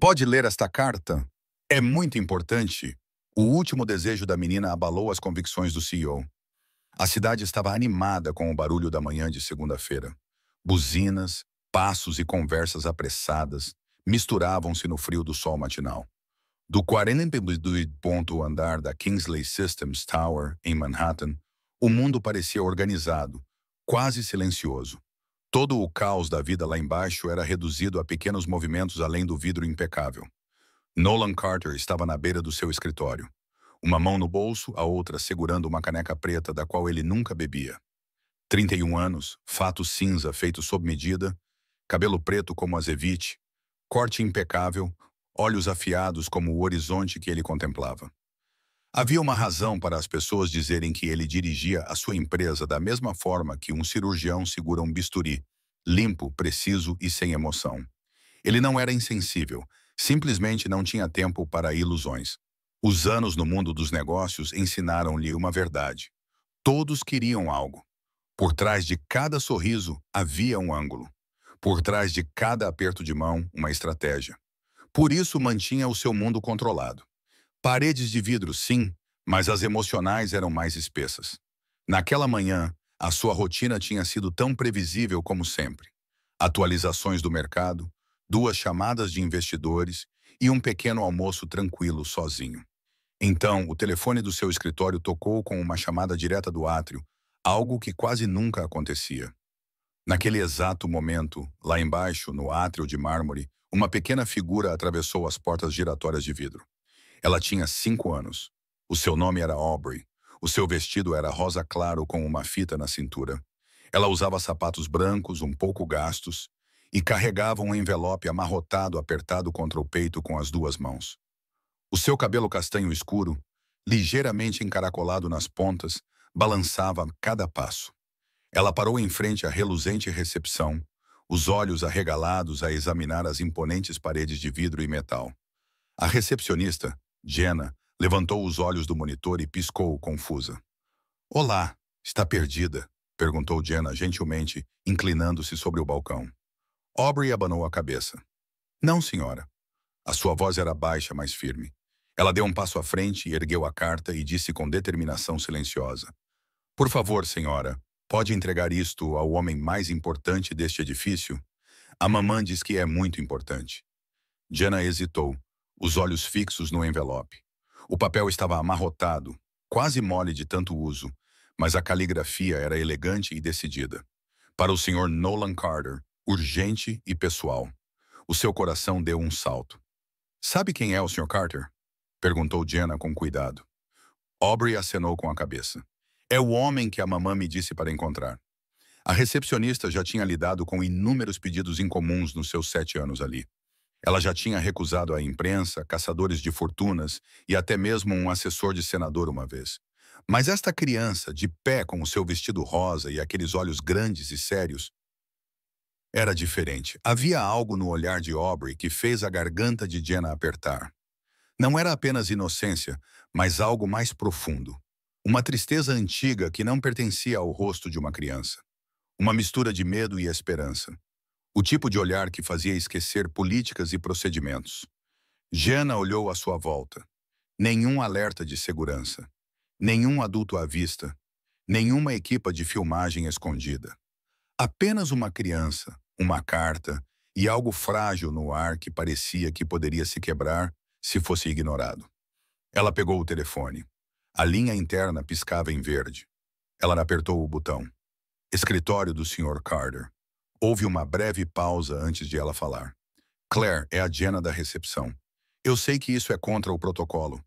Pode ler esta carta? É muito importante. O último desejo da menina abalou as convicções do CEO. A cidade estava animada com o barulho da manhã de segunda-feira. Buzinas, passos e conversas apressadas misturavam-se no frio do sol matinal. Do 40º andar da Kingsley Systems Tower, em Manhattan, o mundo parecia organizado, quase silencioso. Todo o caos da vida lá embaixo era reduzido a pequenos movimentos além do vidro impecável. Nolan Carter estava na beira do seu escritório. Uma mão no bolso, a outra segurando uma caneca preta da qual ele nunca bebia. 31 anos, fato cinza feito sob medida, cabelo preto como azevite, corte impecável, olhos afiados como o horizonte que ele contemplava. Havia uma razão para as pessoas dizerem que ele dirigia a sua empresa da mesma forma que um cirurgião segura um bisturi, limpo, preciso e sem emoção. Ele não era insensível, simplesmente não tinha tempo para ilusões. Os anos no mundo dos negócios ensinaram-lhe uma verdade. Todos queriam algo. Por trás de cada sorriso havia um ângulo. Por trás de cada aperto de mão, uma estratégia. Por isso mantinha o seu mundo controlado. Paredes de vidro, sim, mas as emocionais eram mais espessas. Naquela manhã, a sua rotina tinha sido tão previsível como sempre. Atualizações do mercado, 2 chamadas de investidores e um pequeno almoço tranquilo sozinho. Então, o telefone do seu escritório tocou com uma chamada direta do átrio, algo que quase nunca acontecia. Naquele exato momento, lá embaixo, no átrio de mármore, uma pequena figura atravessou as portas giratórias de vidro. Ela tinha 5 anos. O seu nome era Aubrey. O seu vestido era rosa claro com uma fita na cintura. Ela usava sapatos brancos, um pouco gastos, e carregava um envelope amarrotado apertado contra o peito com as 2 mãos. O seu cabelo castanho escuro, ligeiramente encaracolado nas pontas, balançava a cada passo. Ela parou em frente à reluzente recepção, os olhos arregalados a examinar as imponentes paredes de vidro e metal. A recepcionista, Jenna, levantou os olhos do monitor e piscou, confusa. "Olá, está perdida?" perguntou Jenna gentilmente, inclinando-se sobre o balcão. Aubrey abanou a cabeça. "Não, senhora." A sua voz era baixa, mas firme. Ela deu um passo à frente, ergueu a carta e disse com determinação silenciosa. "Por favor, senhora, pode entregar isto ao homem mais importante deste edifício? A mamã diz que é muito importante." Jenna hesitou, os olhos fixos no envelope. O papel estava amarrotado, quase mole de tanto uso, mas a caligrafia era elegante e decidida. Para o Sr. Nolan Carter, urgente e pessoal. O seu coração deu um salto. "Sabe quem é o Sr. Carter?" perguntou Jenna com cuidado. Aubrey acenou com a cabeça. "É o homem que a mamã me disse para encontrar." A recepcionista já tinha lidado com inúmeros pedidos incomuns nos seus 7 anos ali. Ela já tinha recusado a imprensa, caçadores de fortunas e até mesmo um assessor de senador uma vez. Mas esta criança, de pé com o seu vestido rosa e aqueles olhos grandes e sérios, era diferente. Havia algo no olhar de Aubrey que fez a garganta de Jenna apertar. Não era apenas inocência, mas algo mais profundo. Uma tristeza antiga que não pertencia ao rosto de uma criança. Uma mistura de medo e esperança. O tipo de olhar que fazia esquecer políticas e procedimentos. Jenna olhou à sua volta. Nenhum alerta de segurança. Nenhum adulto à vista. Nenhuma equipa de filmagem escondida. Apenas uma criança, uma carta e algo frágil no ar que parecia que poderia se quebrar se fosse ignorado. Ela pegou o telefone. A linha interna piscava em verde. Ela apertou o botão. Escritório do Sr. Carter. Houve uma breve pausa antes de ela falar. "Claire é a Jenna da recepção. Eu sei que isso é contra o protocolo,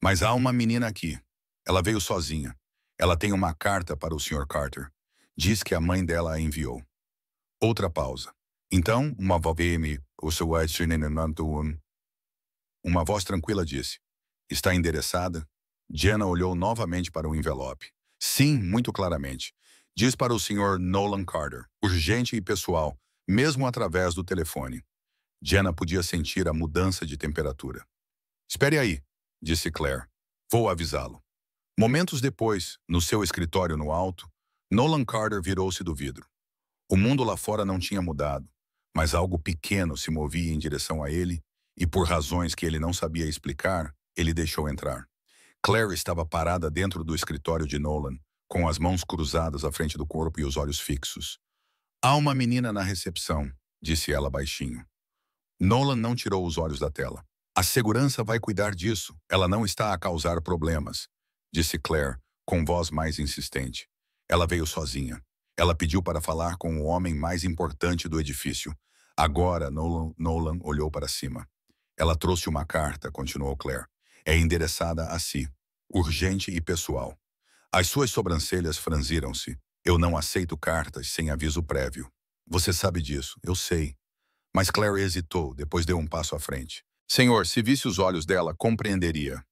mas há uma menina aqui. Ela veio sozinha. Ela tem uma carta para o Sr. Carter. Diz que a mãe dela a enviou." Outra pausa. Então, uma voz tranquila disse. "Está endereçada?" Jenna olhou novamente para o envelope. "Sim, muito claramente. Diz para o Sr. Nolan Carter, urgente e pessoal, mesmo através do telefone." Jenna podia sentir a mudança de temperatura. "Espere aí", disse Claire. "Vou avisá-lo." Momentos depois, no seu escritório no alto, Nolan Carter virou-se do vidro. O mundo lá fora não tinha mudado, mas algo pequeno se movia em direção a ele e por razões que ele não sabia explicar, ele deixou entrar. Claire estava parada dentro do escritório de Nolan, com as mãos cruzadas à frente do corpo e os olhos fixos. Há uma menina na recepção, disse ela baixinho. Nolan não tirou os olhos da tela. A segurança vai cuidar disso. Ela não está a causar problemas, disse Claire, com voz mais insistente. Ela veio sozinha. Ela pediu para falar com o homem mais importante do edifício. Agora Nolan olhou para cima. Ela trouxe uma carta, continuou Claire. É endereçada a si. Urgente e pessoal. As suas sobrancelhas franziram-se. Eu não aceito cartas sem aviso prévio. Você sabe disso, eu sei. Mas Claire hesitou, depois deu um passo à frente. Senhor, se visse os olhos dela, compreenderia.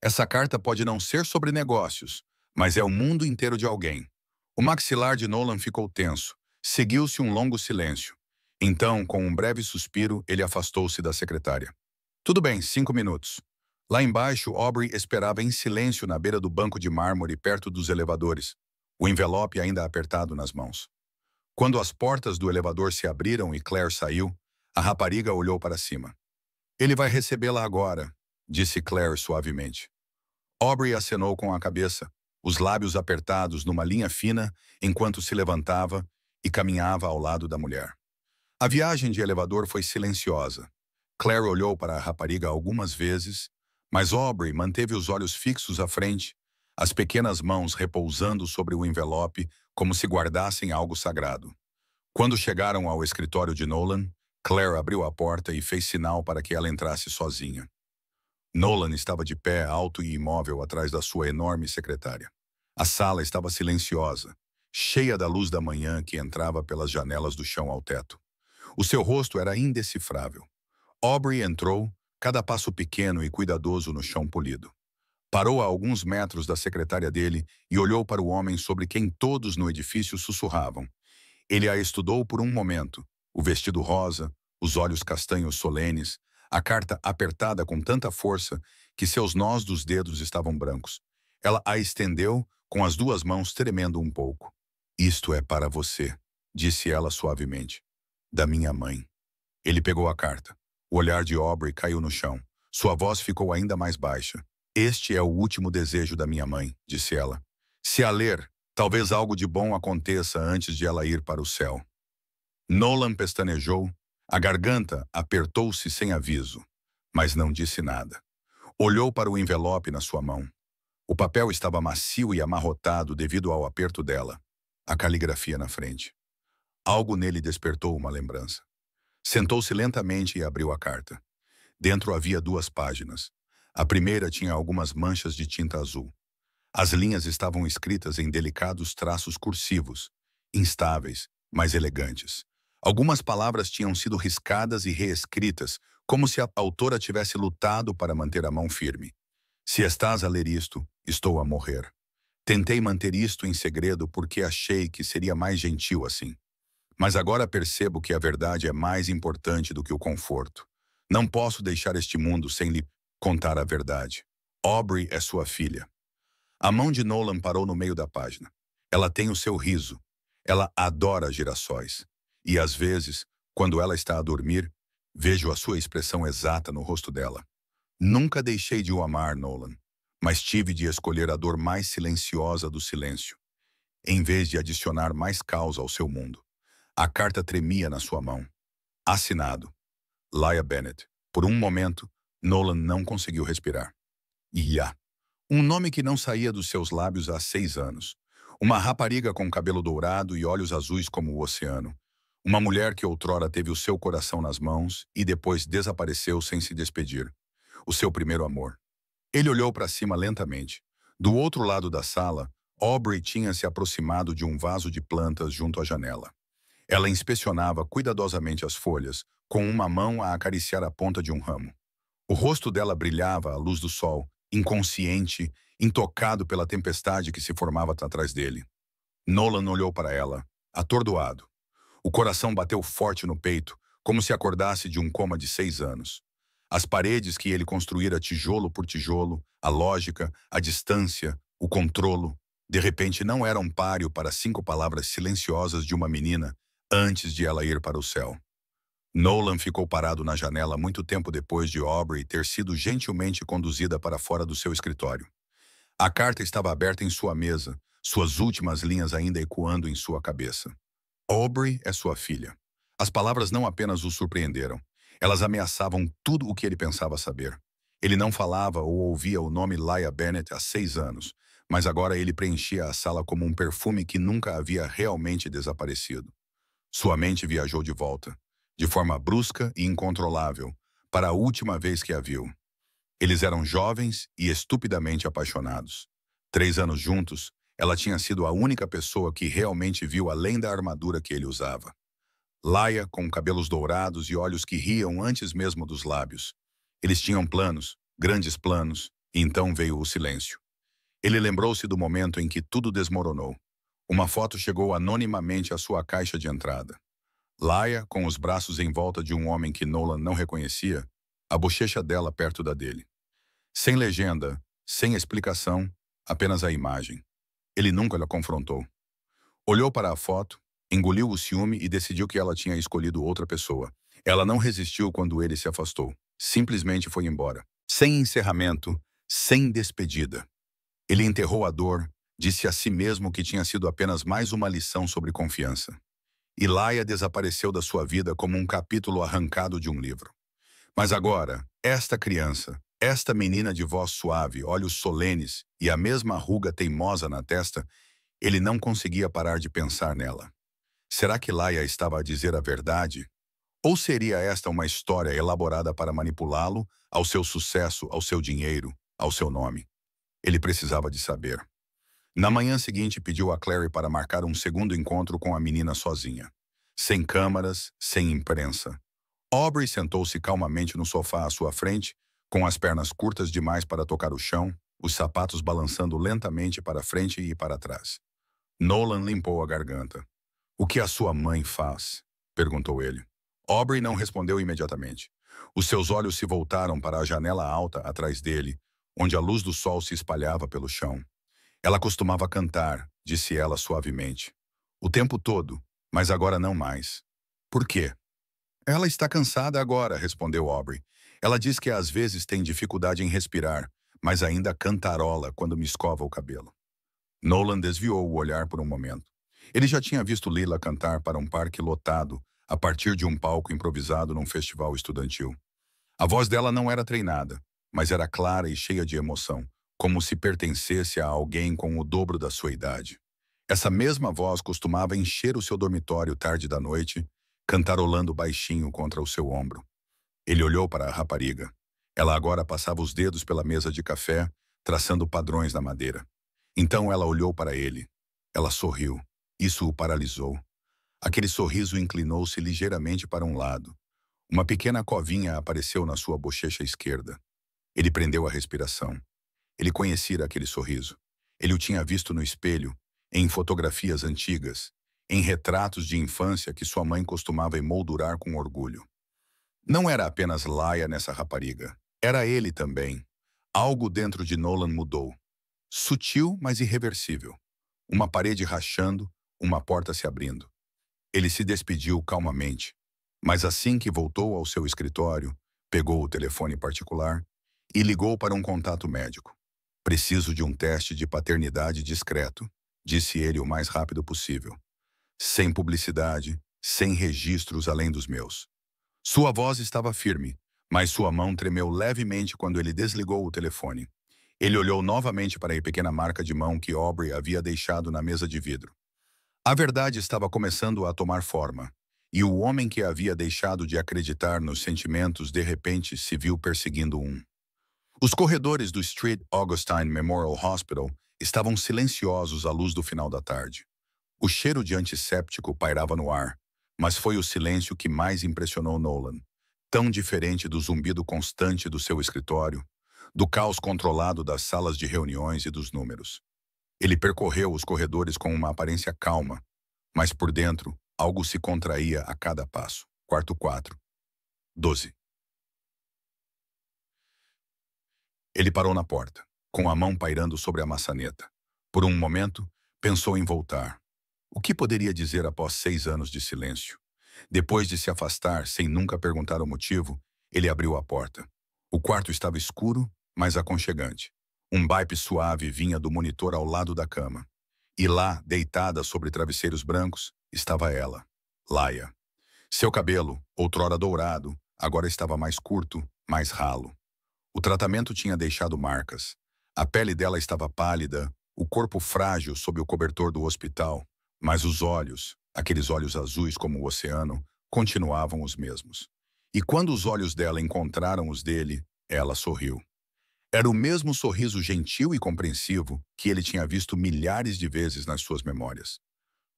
Essa carta pode não ser sobre negócios, mas é o mundo inteiro de alguém. O maxilar de Nolan ficou tenso. Seguiu-se um longo silêncio. Então, com um breve suspiro, ele afastou-se da secretária. Tudo bem, 5 minutos. Lá embaixo, Aubrey esperava em silêncio na beira do banco de mármore perto dos elevadores, o envelope ainda apertado nas mãos. Quando as portas do elevador se abriram e Claire saiu, a rapariga olhou para cima. Ele vai recebê-la agora, disse Claire suavemente. Aubrey acenou com a cabeça, os lábios apertados numa linha fina enquanto se levantava e caminhava ao lado da mulher. A viagem de elevador foi silenciosa. Claire olhou para a rapariga algumas vezes, mas Aubrey manteve os olhos fixos à frente, as pequenas mãos repousando sobre o envelope como se guardassem algo sagrado. Quando chegaram ao escritório de Nolan, Claire abriu a porta e fez sinal para que ela entrasse sozinha. Nolan estava de pé, alto e imóvel atrás da sua enorme secretária. A sala estava silenciosa, cheia da luz da manhã que entrava pelas janelas do chão ao teto. O seu rosto era indecifrável. Aubrey entrou, cada passo pequeno e cuidadoso no chão polido. Parou a alguns metros da secretária dele e olhou para o homem sobre quem todos no edifício sussurravam. Ele a estudou por um momento, o vestido rosa, os olhos castanhos solenes, a carta apertada com tanta força que seus nós dos dedos estavam brancos. Ela a estendeu, com as duas mãos tremendo um pouco. Isto é para você, disse ela suavemente. Da minha mãe. Ele pegou a carta. O olhar de Aubrey caiu no chão. Sua voz ficou ainda mais baixa. Este é o último desejo da minha mãe, disse ela. Se a ler, talvez algo de bom aconteça antes de ela ir para o céu. Nolan pestanejou. A garganta apertou-se sem aviso, mas não disse nada. Olhou para o envelope na sua mão. O papel estava macio e amarrotado devido ao aperto dela. A caligrafia na frente. Algo nele despertou uma lembrança. Sentou-se lentamente e abriu a carta. Dentro havia 2 páginas. A primeira tinha algumas manchas de tinta azul. As linhas estavam escritas em delicados traços cursivos, instáveis, mas elegantes. Algumas palavras tinham sido riscadas e reescritas, como se a autora tivesse lutado para manter a mão firme. Se estás a ler isto, estou a morrer. Tentei manter isto em segredo porque achei que seria mais gentil assim. Mas agora percebo que a verdade é mais importante do que o conforto. Não posso deixar este mundo sem lhe contar a verdade. Aubrey é sua filha. A mão de Nolan parou no meio da página. Ela tem o seu riso. Ela adora girassóis. E às vezes, quando ela está a dormir, vejo a sua expressão exata no rosto dela. Nunca deixei de o amar, Nolan, mas tive de escolher a dor mais silenciosa do silêncio, em vez de adicionar mais caos ao seu mundo. A carta tremia na sua mão. Assinado. Laia Bennett. Por um momento, Nolan não conseguiu respirar. Ia. Um nome que não saía dos seus lábios há 6 anos. Uma rapariga com cabelo dourado e olhos azuis como o oceano. Uma mulher que outrora teve o seu coração nas mãos e depois desapareceu sem se despedir. O seu primeiro amor. Ele olhou para cima lentamente. Do outro lado da sala, Aubrey tinha se aproximado de um vaso de plantas junto à janela. Ela inspecionava cuidadosamente as folhas, com uma mão a acariciar a ponta de um ramo. O rosto dela brilhava à luz do sol, inconsciente, intocado pela tempestade que se formava atrás dele. Nolan olhou para ela, atordoado. O coração bateu forte no peito, como se acordasse de um coma de 6 anos. As paredes que ele construíra tijolo por tijolo, a lógica, a distância, o controlo, de repente não eram páreo para 5 palavras silenciosas de uma menina antes de ela ir para o céu. Nolan ficou parado na janela muito tempo depois de Aubrey ter sido gentilmente conduzida para fora do seu escritório. A carta estava aberta em sua mesa, suas últimas linhas ainda ecoando em sua cabeça. Aubrey é sua filha. As palavras não apenas o surpreenderam, elas ameaçavam tudo o que ele pensava saber. Ele não falava ou ouvia o nome Laia Bennett há 6 anos, mas agora ele preenchia a sala como um perfume que nunca havia realmente desaparecido. Sua mente viajou de volta, de forma brusca e incontrolável, para a última vez que a viu. Eles eram jovens e estupidamente apaixonados. 3 anos juntos, ela tinha sido a única pessoa que realmente viu além da armadura que ele usava. Laia, com cabelos dourados e olhos que riam antes mesmo dos lábios. Eles tinham planos, grandes planos, e então veio o silêncio. Ele lembrou-se do momento em que tudo desmoronou. Uma foto chegou anonimamente à sua caixa de entrada. Laia, com os braços em volta de um homem que Nolan não reconhecia, a bochecha dela perto da dele. Sem legenda, sem explicação, apenas a imagem. Ele nunca a confrontou. Olhou para a foto, engoliu o ciúme e decidiu que ela tinha escolhido outra pessoa. Ela não resistiu quando ele se afastou. Simplesmente foi embora. Sem encerramento, sem despedida. Ele enterrou a dor, disse a si mesmo que tinha sido apenas mais uma lição sobre confiança. E Laia desapareceu da sua vida como um capítulo arrancado de um livro. Mas agora, esta criança, esta menina de voz suave, olhos solenes e a mesma ruga teimosa na testa, ele não conseguia parar de pensar nela. Será que Laia estava a dizer a verdade? Ou seria esta uma história elaborada para manipulá-lo, ao seu sucesso, ao seu dinheiro, ao seu nome? Ele precisava de saber. Na manhã seguinte, pediu a Clary para marcar um segundo encontro com a menina sozinha. Sem câmaras, sem imprensa. Aubrey sentou-se calmamente no sofá à sua frente, com as pernas curtas demais para tocar o chão, os sapatos balançando lentamente para frente e para trás. Nolan limpou a garganta. "O que a sua mãe faz?" perguntou ele. Aubrey não respondeu imediatamente. Os seus olhos se voltaram para a janela alta atrás dele, onde a luz do sol se espalhava pelo chão. "Ela costumava cantar", disse ela suavemente. "O tempo todo, mas agora não mais." "Por quê?" "Ela está cansada agora", respondeu Aubrey. "Ela diz que às vezes tem dificuldade em respirar, mas ainda cantarola quando me escova o cabelo." Nolan desviou o olhar por um momento. Ele já tinha visto Lila cantar para um parque lotado, a partir de um palco improvisado num festival estudantil. A voz dela não era treinada, mas era clara e cheia de emoção, como se pertencesse a alguém com o dobro da sua idade. Essa mesma voz costumava encher o seu dormitório tarde da noite, cantarolando baixinho contra o seu ombro. Ele olhou para a rapariga. Ela agora passava os dedos pela mesa de café, traçando padrões na madeira. Então ela olhou para ele. Ela sorriu. Isso o paralisou. Aquele sorriso inclinou-se ligeiramente para um lado. Uma pequena covinha apareceu na sua bochecha esquerda. Ele prendeu a respiração. Ele conhecia aquele sorriso. Ele o tinha visto no espelho, em fotografias antigas, em retratos de infância que sua mãe costumava emoldurar com orgulho. Não era apenas Laia nessa rapariga. Era ele também. Algo dentro de Nolan mudou. Sutil, mas irreversível. Uma parede rachando, uma porta se abrindo. Ele se despediu calmamente, mas assim que voltou ao seu escritório, pegou o telefone particular e ligou para um contato médico. "Preciso de um teste de paternidade discreto", disse ele o mais rápido possível. "Sem publicidade, sem registros além dos meus." Sua voz estava firme, mas sua mão tremeu levemente quando ele desligou o telefone. Ele olhou novamente para a pequena marca de mão que Aubrey havia deixado na mesa de vidro. A verdade estava começando a tomar forma, e o homem que havia deixado de acreditar nos sentimentos de repente se viu perseguindo um. Os corredores do St. Augustine Memorial Hospital estavam silenciosos à luz do final da tarde. O cheiro de antisséptico pairava no ar, mas foi o silêncio que mais impressionou Nolan, tão diferente do zumbido constante do seu escritório, do caos controlado das salas de reuniões e dos números. Ele percorreu os corredores com uma aparência calma, mas por dentro, algo se contraía a cada passo. Quarto 4. 12. Ele parou na porta, com a mão pairando sobre a maçaneta. Por um momento, pensou em voltar. O que poderia dizer após 6 anos de silêncio? Depois de se afastar, sem nunca perguntar o motivo, ele abriu a porta. O quarto estava escuro, mas aconchegante. Um baipe suave vinha do monitor ao lado da cama. E lá, deitada sobre travesseiros brancos, estava ela, Laia. Seu cabelo, outrora dourado, agora estava mais curto, mais ralo. O tratamento tinha deixado marcas. A pele dela estava pálida, o corpo frágil sob o cobertor do hospital, mas os olhos, aqueles olhos azuis como o oceano, continuavam os mesmos. E quando os olhos dela encontraram os dele, ela sorriu. Era o mesmo sorriso gentil e compreensivo que ele tinha visto milhares de vezes nas suas memórias.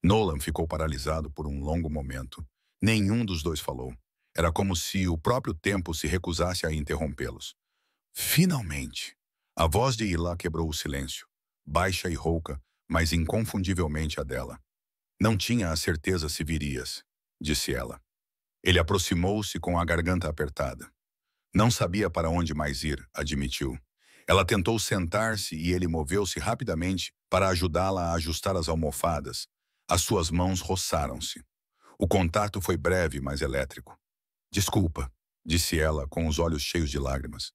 Nolan ficou paralisado por um longo momento. Nenhum dos dois falou. Era como se o próprio tempo se recusasse a interrompê-los. Finalmente! A voz de Ila quebrou o silêncio, baixa e rouca, mas inconfundivelmente a dela. Não tinha a certeza se virias, disse ela. Ele aproximou-se com a garganta apertada. Não sabia para onde mais ir, admitiu. Ela tentou sentar-se e ele moveu-se rapidamente para ajudá-la a ajustar as almofadas. As suas mãos roçaram-se. O contato foi breve, mas elétrico. Desculpa, disse ela, com os olhos cheios de lágrimas.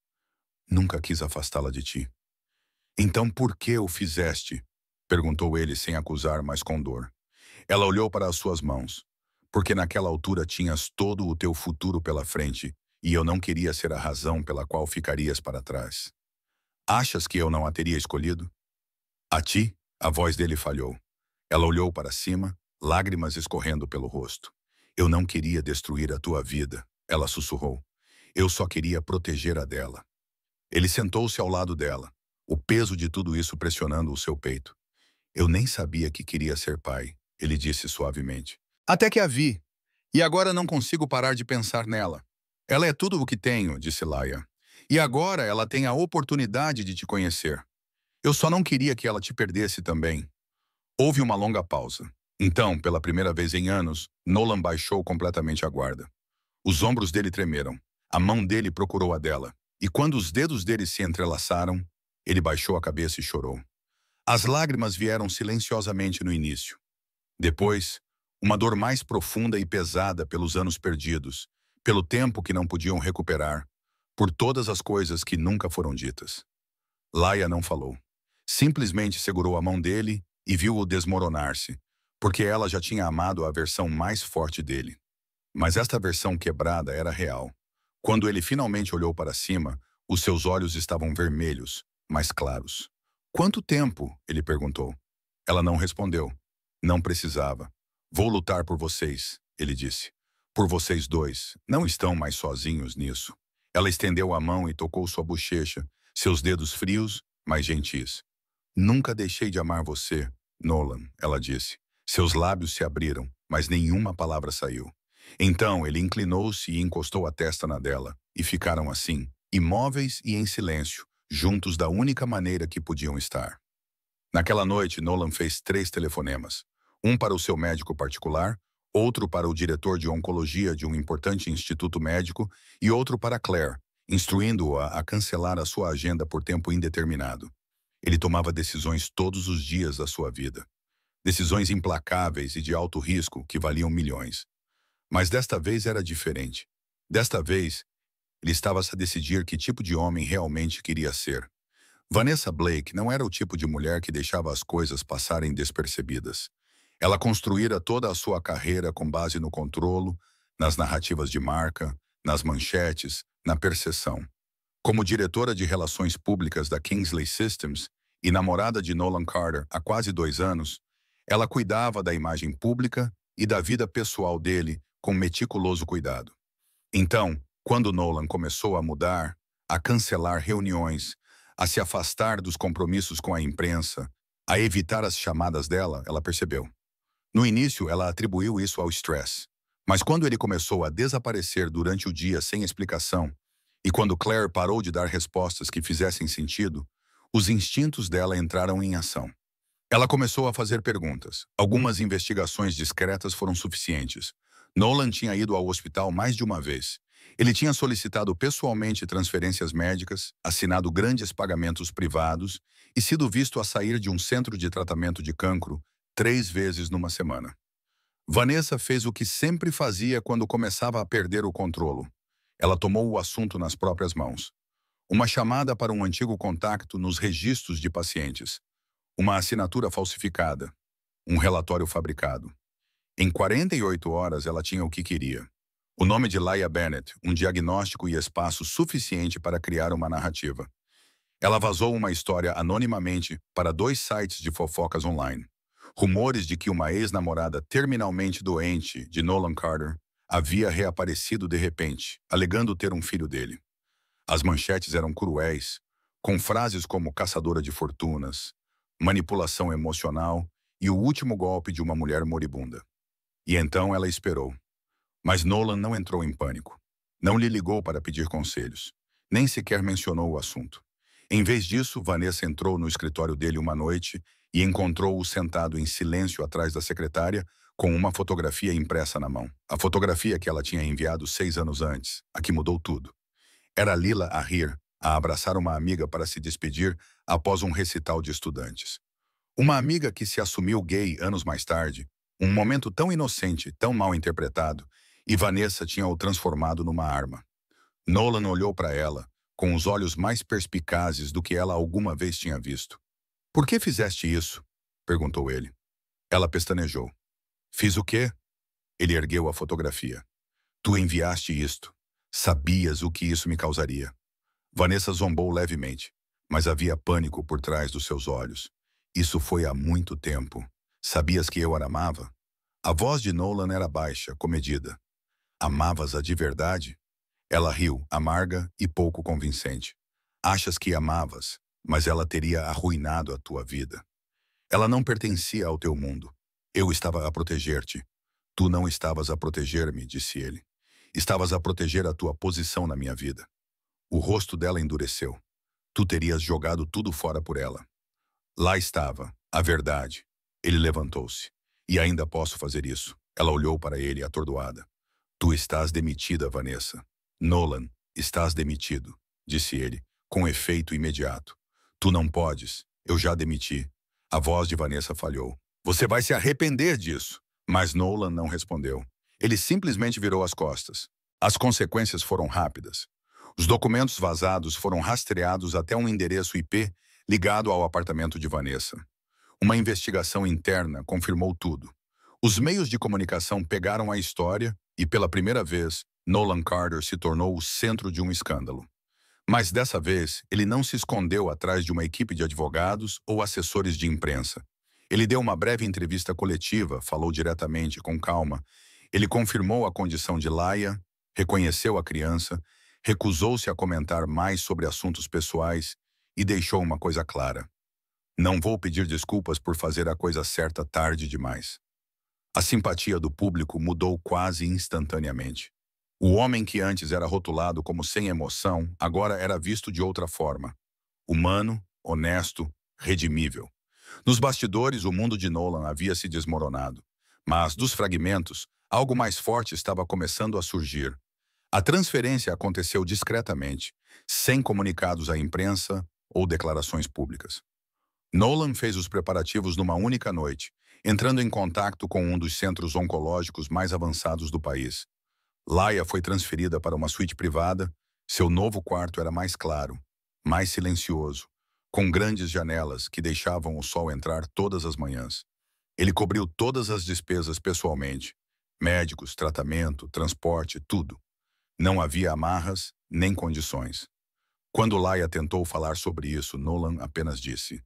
Nunca quis afastá-la de ti. Então por que o fizeste? Perguntou ele sem acusar, mas com dor. Ela olhou para as suas mãos. Porque naquela altura tinhas todo o teu futuro pela frente, e eu não queria ser a razão pela qual ficarias para trás. Achas que eu não a teria escolhido? A ti? A voz dele falhou. Ela olhou para cima, lágrimas escorrendo pelo rosto. Eu não queria destruir a tua vida, ela sussurrou. Eu só queria proteger a dela. Ele sentou-se ao lado dela, o peso de tudo isso pressionando o seu peito. Eu nem sabia que queria ser pai, ele disse suavemente. Até que a vi, e agora não consigo parar de pensar nela. Ela é tudo o que tenho, disse Laia. E agora ela tem a oportunidade de te conhecer. Eu só não queria que ela te perdesse também. Houve uma longa pausa. Então, pela primeira vez em anos, Nolan baixou completamente a guarda. Os ombros dele tremeram. A mão dele procurou a dela. E quando os dedos dele se entrelaçaram, ele baixou a cabeça e chorou. As lágrimas vieram silenciosamente no início. Depois, uma dor mais profunda e pesada pelos anos perdidos, pelo tempo que não podiam recuperar, por todas as coisas que nunca foram ditas. Laia não falou. Simplesmente segurou a mão dele e viu-o desmoronar-se, porque ela já tinha amado a versão mais forte dele. Mas esta versão quebrada era real. Quando ele finalmente olhou para cima, os seus olhos estavam vermelhos, mais claros. Quanto tempo? Ele perguntou. Ela não respondeu. Não precisava. Vou lutar por vocês, ele disse. Por vocês dois. Não estão mais sozinhos nisso. Ela estendeu a mão e tocou sua bochecha, seus dedos frios, mas gentis. Nunca deixei de amar você, Nolan, ela disse. Seus lábios se abriram, mas nenhuma palavra saiu. Então ele inclinou-se e encostou a testa na dela, e ficaram assim, imóveis e em silêncio, juntos da única maneira que podiam estar. Naquela noite, Nolan fez 3 telefonemas. Um para o seu médico particular, outro para o diretor de oncologia de um importante instituto médico e outro para Claire, instruindo-a a cancelar a sua agenda por tempo indeterminado. Ele tomava decisões todos os dias da sua vida. Decisões implacáveis e de alto risco que valiam milhões. Mas desta vez era diferente. Desta vez, ele estava a decidir que tipo de homem realmente queria ser. Vanessa Blake não era o tipo de mulher que deixava as coisas passarem despercebidas. Ela construíra toda a sua carreira com base no controlo, nas narrativas de marca, nas manchetes, na percepção. Como diretora de relações públicas da Kingsley Systems e namorada de Nolan Carter há quase 2 anos, ela cuidava da imagem pública e da vida pessoal dele com meticuloso cuidado. Então, quando Nolan começou a mudar, a cancelar reuniões, a se afastar dos compromissos com a imprensa, a evitar as chamadas dela, ela percebeu. No início, ela atribuiu isso ao estresse. Mas quando ele começou a desaparecer durante o dia sem explicação, e quando Claire parou de dar respostas que fizessem sentido, os instintos dela entraram em ação. Ela começou a fazer perguntas. Algumas investigações discretas foram suficientes. Nolan tinha ido ao hospital mais de uma vez. Ele tinha solicitado pessoalmente transferências médicas, assinado grandes pagamentos privados e sido visto a sair de um centro de tratamento de cancro 3 vezes numa semana. Vanessa fez o que sempre fazia quando começava a perder o controlo. Ela tomou o assunto nas próprias mãos. Uma chamada para um antigo contacto nos registros de pacientes. Uma assinatura falsificada. Um relatório fabricado. Em 48 horas, ela tinha o que queria. O nome de Laia Bennett, um diagnóstico e espaço suficiente para criar uma narrativa. Ela vazou uma história anonimamente para 2 sites de fofocas online. Rumores de que uma ex-namorada terminalmente doente de Nolan Carter havia reaparecido de repente, alegando ter um filho dele. As manchetes eram cruéis, com frases como caçadora de fortunas, manipulação emocional e o último golpe de uma mulher moribunda. E então ela esperou. Mas Nolan não entrou em pânico. Não lhe ligou para pedir conselhos. Nem sequer mencionou o assunto. Em vez disso, Vanessa entrou no escritório dele uma noite e encontrou-o sentado em silêncio atrás da secretária, com uma fotografia impressa na mão. A fotografia que ela tinha enviado 6 anos antes, a que mudou tudo. Era Lila a rir, a abraçar uma amiga para se despedir após um recital de estudantes. Uma amiga que se assumiu gay anos mais tarde, um momento tão inocente, tão mal interpretado, e Vanessa tinha o transformado numa arma. Nolan olhou para ela, com os olhos mais perspicazes do que ela alguma vez tinha visto. "Por que fizeste isso?" perguntou ele. Ela pestanejou. "Fiz o quê?" Ele ergueu a fotografia. "Tu enviaste isto. Sabias o que isso me causaria." Vanessa zombou levemente, mas havia pânico por trás dos seus olhos. "Isso foi há muito tempo. Sabias que eu a amava?" A voz de Nolan era baixa, comedida. "Amavas-a de verdade?" Ela riu, amarga e pouco convincente. "Achas que amavas, mas ela teria arruinado a tua vida. Ela não pertencia ao teu mundo. Eu estava a proteger-te. Tu não estavas a proteger-me", disse ele. "Estavas a proteger a tua posição na minha vida." O rosto dela endureceu. "Tu terias jogado tudo fora por ela." Lá estava, a verdade. Ele levantou-se. "E ainda posso fazer isso." Ela olhou para ele, atordoada. "Tu estás demitida, Vanessa." "Nolan, estás demitido", disse ele, com efeito imediato. "Tu não podes. Eu já demiti." A voz de Vanessa falhou. "Você vai se arrepender disso." Mas Nolan não respondeu. Ele simplesmente virou as costas. As consequências foram rápidas. Os documentos vazados foram rastreados até um endereço IP ligado ao apartamento de Vanessa. Uma investigação interna confirmou tudo. Os meios de comunicação pegaram a história e, pela primeira vez, Nolan Carter se tornou o centro de um escândalo. Mas dessa vez, ele não se escondeu atrás de uma equipe de advogados ou assessores de imprensa. Ele deu uma breve entrevista coletiva, falou diretamente, com calma. Ele confirmou a condição de Laia, reconheceu a criança, recusou-se a comentar mais sobre assuntos pessoais e deixou uma coisa clara: "Não vou pedir desculpas por fazer a coisa certa tarde demais." A simpatia do público mudou quase instantaneamente. O homem que antes era rotulado como sem emoção, agora era visto de outra forma. Humano, honesto, redimível. Nos bastidores, o mundo de Nolan havia se desmoronado. Mas, dos fragmentos, algo mais forte estava começando a surgir. A transferência aconteceu discretamente, sem comunicados à imprensa ou declarações públicas. Nolan fez os preparativos numa única noite, entrando em contato com um dos centros oncológicos mais avançados do país. Laia foi transferida para uma suíte privada. Seu novo quarto era mais claro, mais silencioso, com grandes janelas que deixavam o sol entrar todas as manhãs. Ele cobriu todas as despesas pessoalmente: médicos, tratamento, transporte, tudo. Não havia amarras nem condições. Quando Laia tentou falar sobre isso, Nolan apenas disse: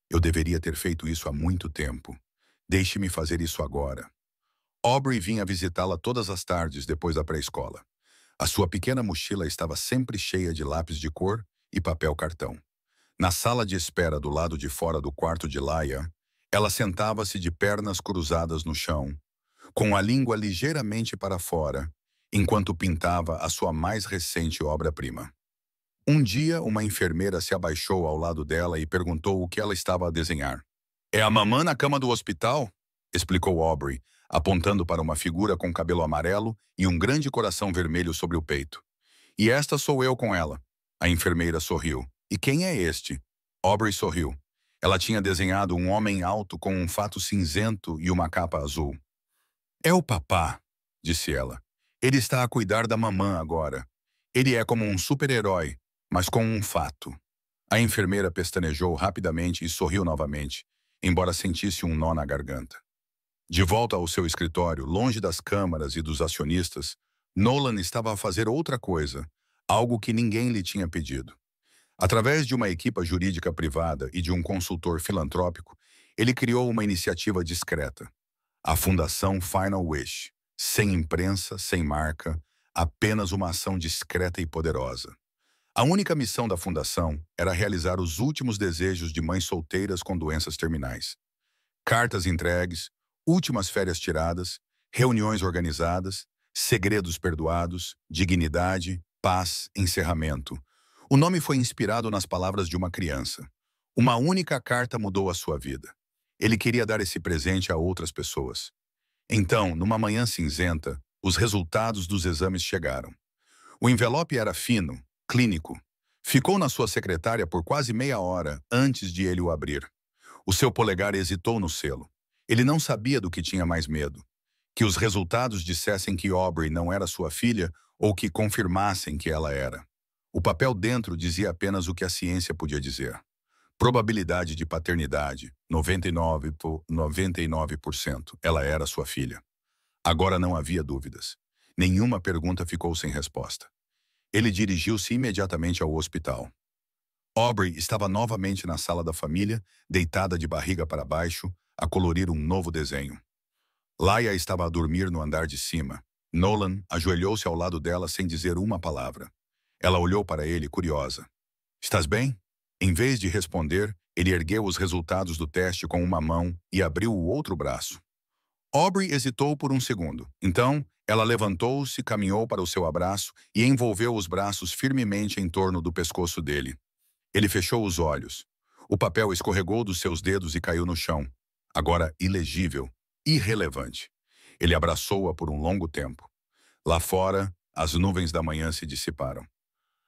"Eu deveria ter feito isso há muito tempo. Deixe-me fazer isso agora." Aubrey vinha visitá-la todas as tardes depois da pré-escola. A sua pequena mochila estava sempre cheia de lápis de cor e papel cartão. Na sala de espera do lado de fora do quarto de Laia, ela sentava-se de pernas cruzadas no chão, com a língua ligeiramente para fora, enquanto pintava a sua mais recente obra-prima. Um dia, uma enfermeira se abaixou ao lado dela e perguntou o que ela estava a desenhar. "É a mamã na cama do hospital?" explicou Aubrey, apontando para uma figura com cabelo amarelo e um grande coração vermelho sobre o peito. "E esta sou eu com ela." A enfermeira sorriu. "E quem é este?" Aubrey sorriu. Ela tinha desenhado um homem alto com um fato cinzento e uma capa azul. É o papá, disse ela. Ele está a cuidar da mamã agora. Ele é como um super-herói, mas com um fato. A enfermeira pestanejou rapidamente e sorriu novamente, embora sentisse um nó na garganta. De volta ao seu escritório, longe das câmaras e dos acionistas, Nolan estava a fazer outra coisa, algo que ninguém lhe tinha pedido. Através de uma equipa jurídica privada e de um consultor filantrópico, ele criou uma iniciativa discreta, a Fundação Final Wish, sem imprensa, sem marca, apenas uma ação discreta e poderosa. A única missão da fundação era realizar os últimos desejos de mães solteiras com doenças terminais. Cartas entregues, últimas férias tiradas, reuniões organizadas, segredos perdoados, dignidade, paz, encerramento. O nome foi inspirado nas palavras de uma criança. Uma única carta mudou a sua vida. Ele queria dar esse presente a outras pessoas. Então, numa manhã cinzenta, os resultados dos exames chegaram. O envelope era fino, clínico. Ficou na sua secretária por quase meia hora antes de ele o abrir. O seu polegar hesitou no selo. Ele não sabia do que tinha mais medo. Que os resultados dissessem que Aubrey não era sua filha ou que confirmassem que ela era. O papel dentro dizia apenas o que a ciência podia dizer. Probabilidade de paternidade, 99%. Ela era sua filha. Agora não havia dúvidas. Nenhuma pergunta ficou sem resposta. Ele dirigiu-se imediatamente ao hospital. Aubrey estava novamente na sala da família, deitada de barriga para baixo, a colorir um novo desenho. Laia estava a dormir no andar de cima. Nolan ajoelhou-se ao lado dela sem dizer uma palavra. Ela olhou para ele, curiosa. "Estás bem?" Em vez de responder, ele ergueu os resultados do teste com uma mão e abriu o outro braço. Aubrey hesitou por um segundo. Então, ela levantou-se, caminhou para o seu abraço e envolveu os braços firmemente em torno do pescoço dele. Ele fechou os olhos. O papel escorregou dos seus dedos e caiu no chão. Agora ilegível, irrelevante. Ele abraçou-a por um longo tempo. Lá fora, as nuvens da manhã se dissiparam.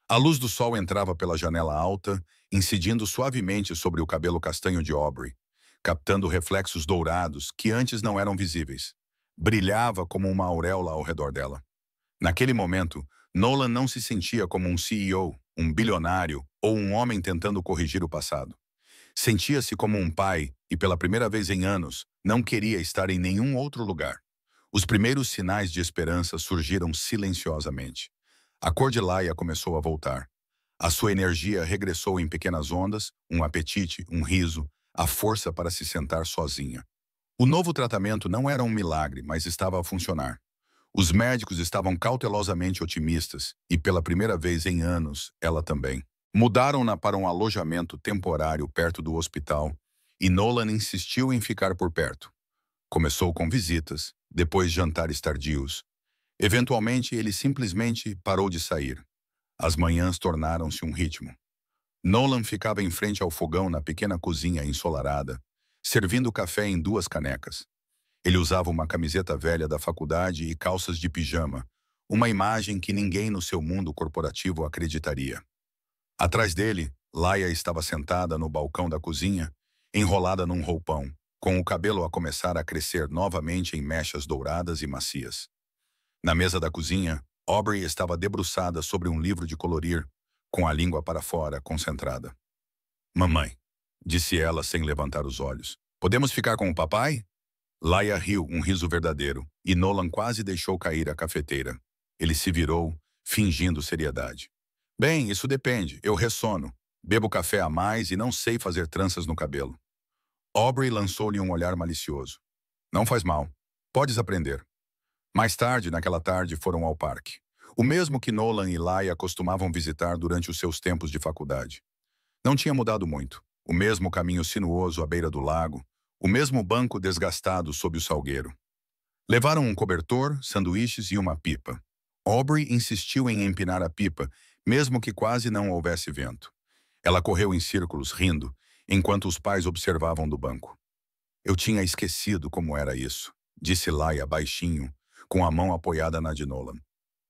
A luz do sol entrava pela janela alta, incidindo suavemente sobre o cabelo castanho de Aubrey, captando reflexos dourados que antes não eram visíveis. Brilhava como uma auréola ao redor dela. Naquele momento, Nolan não se sentia como um CEO, um bilionário ou um homem tentando corrigir o passado. Sentia-se como um pai e, pela primeira vez em anos, não queria estar em nenhum outro lugar. Os primeiros sinais de esperança surgiram silenciosamente. A cor de Laia começou a voltar. A sua energia regressou em pequenas ondas, um apetite, um riso, a força para se sentar sozinha. O novo tratamento não era um milagre, mas estava a funcionar. Os médicos estavam cautelosamente otimistas e, pela primeira vez em anos, ela também. Mudaram-na para um alojamento temporário perto do hospital e Nolan insistiu em ficar por perto. Começou com visitas, depois jantares tardios. Eventualmente, ele simplesmente parou de sair. As manhãs tornaram-se um ritmo. Nolan ficava em frente ao fogão na pequena cozinha ensolarada, servindo café em 2 canecas. Ele usava uma camiseta velha da faculdade e calças de pijama, uma imagem que ninguém no seu mundo corporativo acreditaria. Atrás dele, Laia estava sentada no balcão da cozinha, enrolada num roupão, com o cabelo a começar a crescer novamente em mechas douradas e macias. Na mesa da cozinha, Aubrey estava debruçada sobre um livro de colorir, com a língua para fora, concentrada. "Mamãe", disse ela sem levantar os olhos, "podemos ficar com o papai?" Laia riu, um riso verdadeiro, e Nolan quase deixou cair a cafeteira. Ele se virou, fingindo seriedade. "Bem, isso depende. Eu ressono. Bebo café a mais e não sei fazer tranças no cabelo." Aubrey lançou-lhe um olhar malicioso. "Não faz mal. Podes aprender." Mais tarde, naquela tarde, foram ao parque. O mesmo que Nolan e Laia costumavam visitar durante os seus tempos de faculdade. Não tinha mudado muito. O mesmo caminho sinuoso à beira do lago, o mesmo banco desgastado sob o salgueiro. Levaram um cobertor, sanduíches e uma pipa. Aubrey insistiu em empinar a pipa, mesmo que quase não houvesse vento. Ela correu em círculos, rindo, enquanto os pais observavam do banco. "Eu tinha esquecido como era isso", disse Laia baixinho, com a mão apoiada na de Nolan.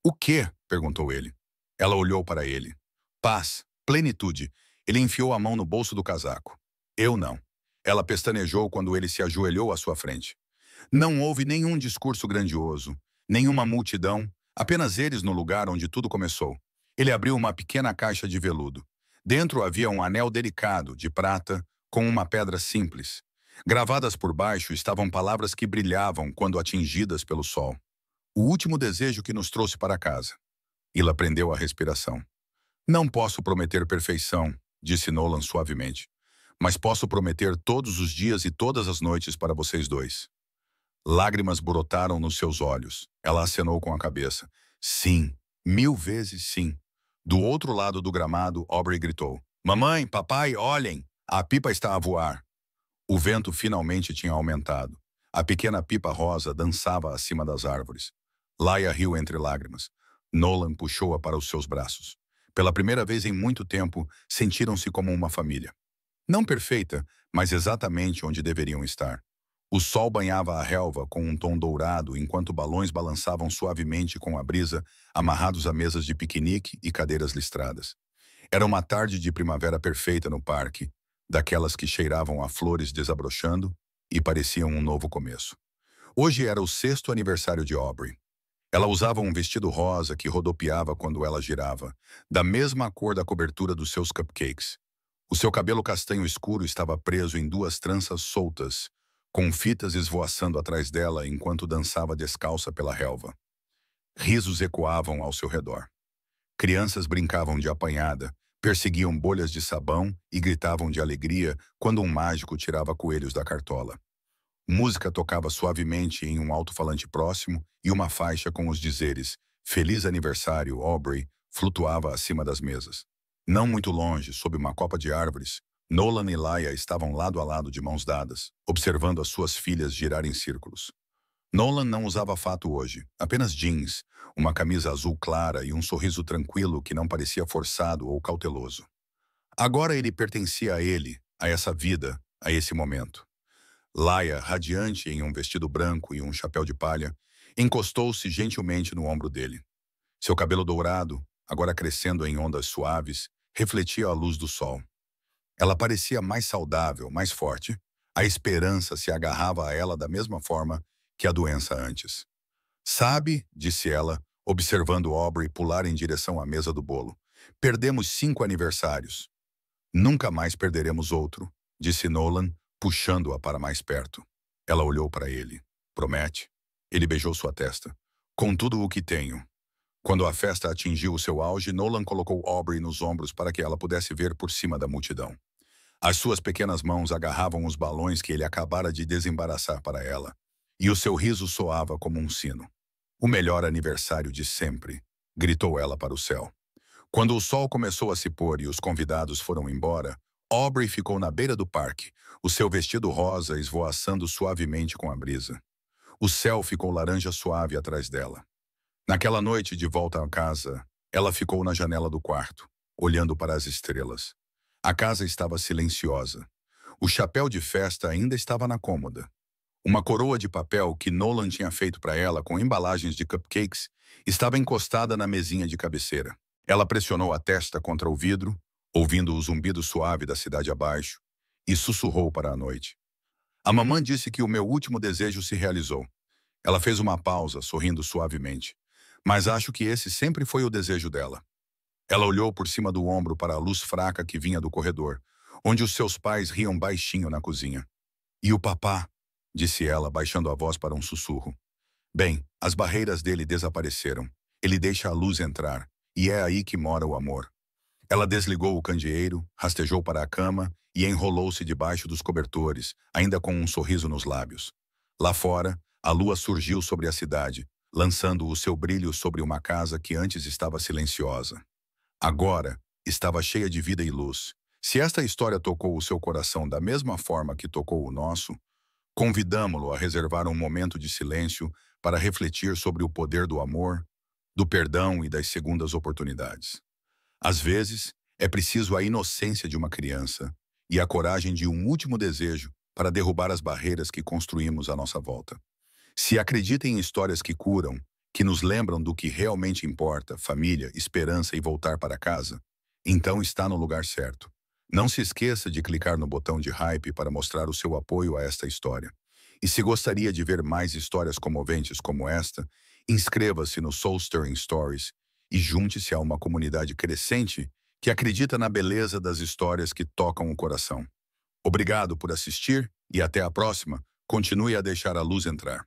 "O quê?" perguntou ele. Ela olhou para ele. "Paz, plenitude." Ele enfiou a mão no bolso do casaco. "Eu não." Ela pestanejou quando ele se ajoelhou à sua frente. Não houve nenhum discurso grandioso, nenhuma multidão, apenas eles no lugar onde tudo começou. Ele abriu uma pequena caixa de veludo. Dentro havia um anel delicado, de prata, com uma pedra simples. Gravadas por baixo estavam palavras que brilhavam quando atingidas pelo sol. O último desejo que nos trouxe para casa. Ila prendeu a respiração. Não posso prometer perfeição, disse Nolan suavemente. Mas posso prometer todos os dias e todas as noites para vocês dois. Lágrimas brotaram nos seus olhos. Ela acenou com a cabeça. Sim, 1000 vezes sim. Do outro lado do gramado, Aubrey gritou. Mamãe, papai, olhem! A pipa está a voar. O vento finalmente tinha aumentado. A pequena pipa rosa dançava acima das árvores. Laia riu entre lágrimas. Nolan puxou-a para os seus braços. Pela primeira vez em muito tempo, sentiram-se como uma família. Não perfeita, mas exatamente onde deveriam estar. O sol banhava a relva com um tom dourado enquanto balões balançavam suavemente com a brisa, amarrados a mesas de piquenique e cadeiras listradas. Era uma tarde de primavera perfeita no parque, daquelas que cheiravam a flores desabrochando e pareciam um novo começo. Hoje era o 6º aniversário de Aubrey. Ela usava um vestido rosa que rodopiava quando ela girava, da mesma cor da cobertura dos seus cupcakes. O seu cabelo castanho escuro estava preso em 2 tranças soltas, com fitas esvoaçando atrás dela enquanto dançava descalça pela relva. Risos ecoavam ao seu redor. Crianças brincavam de apanhada, perseguiam bolhas de sabão e gritavam de alegria quando um mágico tirava coelhos da cartola. Música tocava suavemente em um alto-falante próximo e uma faixa com os dizeres Feliz Aniversário, Aubrey, flutuava acima das mesas. Não muito longe, sob uma copa de árvores, Nolan e Laia estavam lado a lado de mãos dadas, observando as suas filhas girar em círculos. Nolan não usava fato hoje, apenas jeans, uma camisa azul clara e um sorriso tranquilo que não parecia forçado ou cauteloso. Agora ele pertencia a ele, a essa vida, a esse momento. Laia, radiante em um vestido branco e um chapéu de palha, encostou-se gentilmente no ombro dele. Seu cabelo dourado, agora crescendo em ondas suaves, refletia a luz do sol. Ela parecia mais saudável, mais forte. A esperança se agarrava a ela da mesma forma que a doença antes. Sabe, disse ela, observando Aubrey pular em direção à mesa do bolo. Perdemos 5 aniversários. Nunca mais perderemos outro, disse Nolan, puxando-a para mais perto. Ela olhou para ele. Promete? Ele beijou sua testa. Com tudo o que tenho. Quando a festa atingiu o seu auge, Nolan colocou Aubrey nos ombros para que ela pudesse ver por cima da multidão. As suas pequenas mãos agarravam os balões que ele acabara de desembaraçar para ela, e o seu riso soava como um sino. O melhor aniversário de sempre, gritou ela para o céu. Quando o sol começou a se pôr e os convidados foram embora, Aubrey ficou na beira do parque, o seu vestido rosa esvoaçando suavemente com a brisa. O céu ficou laranja suave atrás dela. Naquela noite de volta à casa, ela ficou na janela do quarto, olhando para as estrelas. A casa estava silenciosa. O chapéu de festa ainda estava na cômoda. Uma coroa de papel que Nolan tinha feito para ela com embalagens de cupcakes estava encostada na mesinha de cabeceira. Ela pressionou a testa contra o vidro, ouvindo o zumbido suave da cidade abaixo, e sussurrou para a noite. A mamã disse que o meu último desejo se realizou. Ela fez uma pausa, sorrindo suavemente. Mas acho que esse sempre foi o desejo dela. Ela olhou por cima do ombro para a luz fraca que vinha do corredor, onde os seus pais riam baixinho na cozinha. E o papá, disse ela, baixando a voz para um sussurro. Bem, as barreiras dele desapareceram. Ele deixa a luz entrar, e é aí que mora o amor. Ela desligou o candeeiro, rastejou para a cama e enrolou-se debaixo dos cobertores, ainda com um sorriso nos lábios. Lá fora, a lua surgiu sobre a cidade, lançando o seu brilho sobre uma casa que antes estava silenciosa. Agora, estava cheia de vida e luz. Se esta história tocou o seu coração da mesma forma que tocou o nosso, convidamo-lo a reservar um momento de silêncio para refletir sobre o poder do amor, do perdão e das segundas oportunidades. Às vezes, é preciso a inocência de uma criança e a coragem de um último desejo para derrubar as barreiras que construímos à nossa volta. Se acredita em histórias que curam, que nos lembram do que realmente importa, família, esperança e voltar para casa, então está no lugar certo. Não se esqueça de clicar no botão de hype para mostrar o seu apoio a esta história. E se gostaria de ver mais histórias comoventes como esta, inscreva-se no Soul Stirring Stories e junte-se a uma comunidade crescente que acredita na beleza das histórias que tocam o coração. Obrigado por assistir e até a próxima. Continue a deixar a luz entrar.